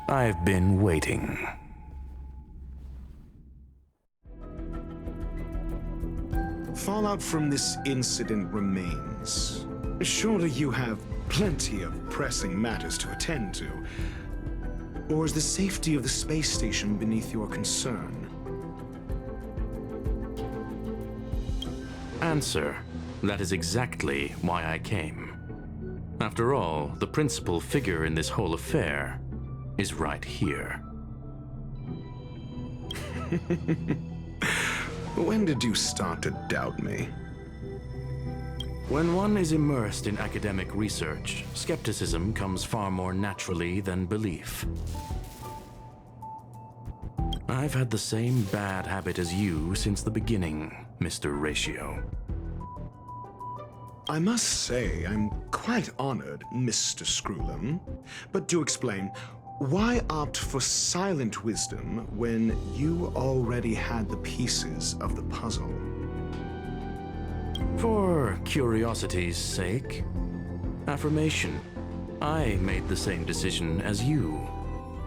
I've been waiting. Fallout from this incident remains. Surely you have plenty of pressing matters to attend to. Or is the safety of the space station beneath your concern? Answer. That is exactly why I came. After all, the principal figure in this whole affair is right here. When did you start to doubt me? When one is immersed in academic research, skepticism comes far more naturally than belief. I've had the same bad habit as you since the beginning, Mr. Ratio. I must say, I'm quite honored, Mr. Screwlum. But do explain, why opt for silent wisdom when you already had the pieces of the puzzle? For curiosity's sake. Affirmation. I made the same decision as you,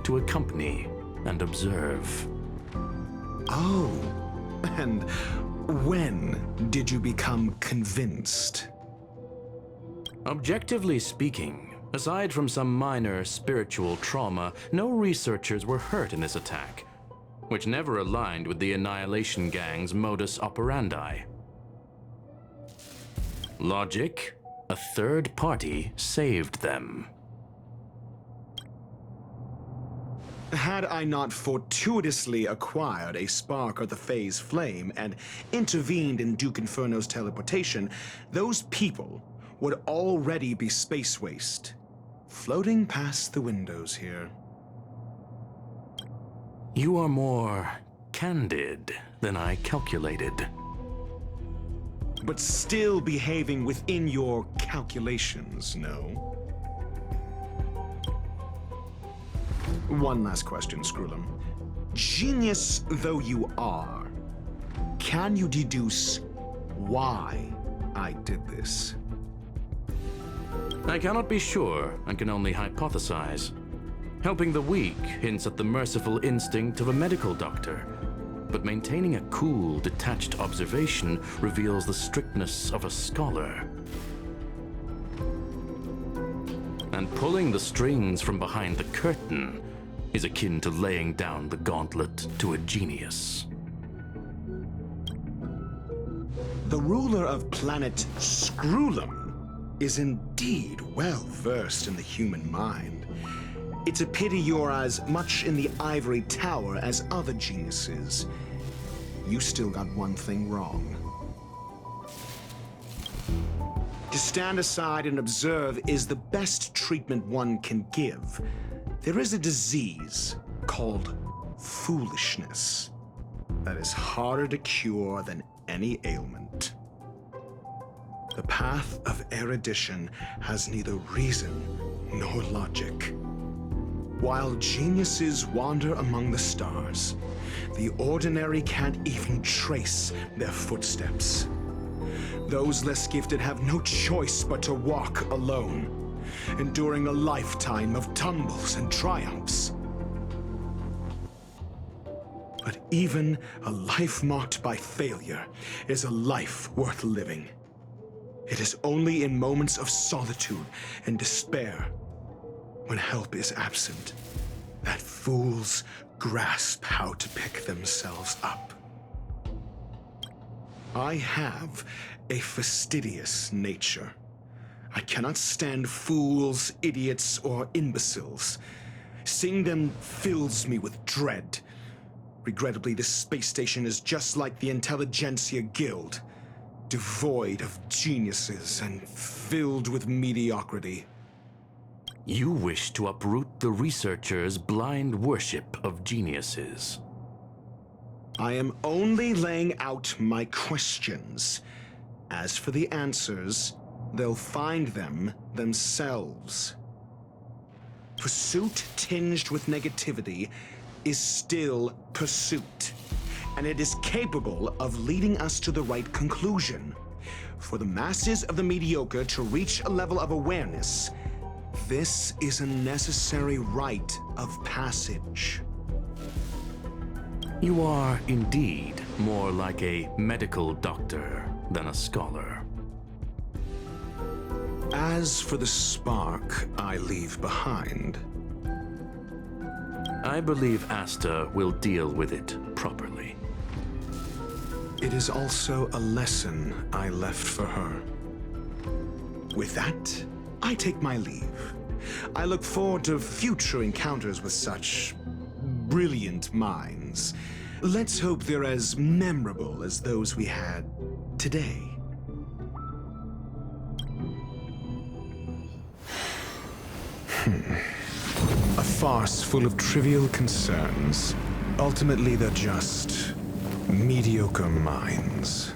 to accompany and observe. Oh, and when did you become convinced? Objectively speaking, aside from some minor spiritual trauma, no researchers were hurt in this attack, which never aligned with the Annihilation Gang's modus operandi. Logic, a third party saved them. Had I not fortuitously acquired a spark of the phase flame and intervened in Duke Inferno's teleportation, those people would already be space waste, floating past the windows here. You are more candid than I calculated. But still behaving within your calculations, no? One last question, Screwlum. Genius though you are, can you deduce why I did this? I cannot be sure and can only hypothesize. Helping the weak hints at the merciful instinct of a medical doctor, but maintaining a cool, detached observation reveals the strictness of a scholar. And pulling the strings from behind the curtain is akin to laying down the gauntlet to a genius. The ruler of planet Screwlum is indeed well versed in the human mind. It's a pity you're as much in the ivory tower as other geniuses. You still got one thing wrong. To stand aside and observe is the best treatment one can give. There is a disease called foolishness that is harder to cure than any ailment. The path of erudition has neither reason nor logic. While geniuses wander among the stars, the ordinary can't even trace their footsteps. Those less gifted have no choice but to walk alone, enduring a lifetime of tumbles and triumphs. But even a life marked by failure is a life worth living. It is only in moments of solitude and despair, when help is absent, that fools grasp how to pick themselves up. I have a fastidious nature. I cannot stand fools, idiots, or imbeciles. Seeing them fills me with dread. Regrettably, this space station is just like the Intelligentsia Guild, devoid of geniuses and filled with mediocrity. You wish to uproot the researchers' blind worship of geniuses. I am only laying out my questions. As for the answers, they'll find them themselves. Pursuit tinged with negativity is still pursuit, and it is capable of leading us to the right conclusion. For the masses of the mediocre to reach a level of awareness, this is a necessary rite of passage. You are indeed more like a medical doctor than a scholar. As for the spark I leave behind, I believe Asta will deal with it properly. it is also a lesson I left for her. With that, I take my leave. I look forward to future encounters with such brilliant minds. Let's hope they're as memorable as those we had today. A farce full of trivial concerns. Ultimately, they're just mediocre minds.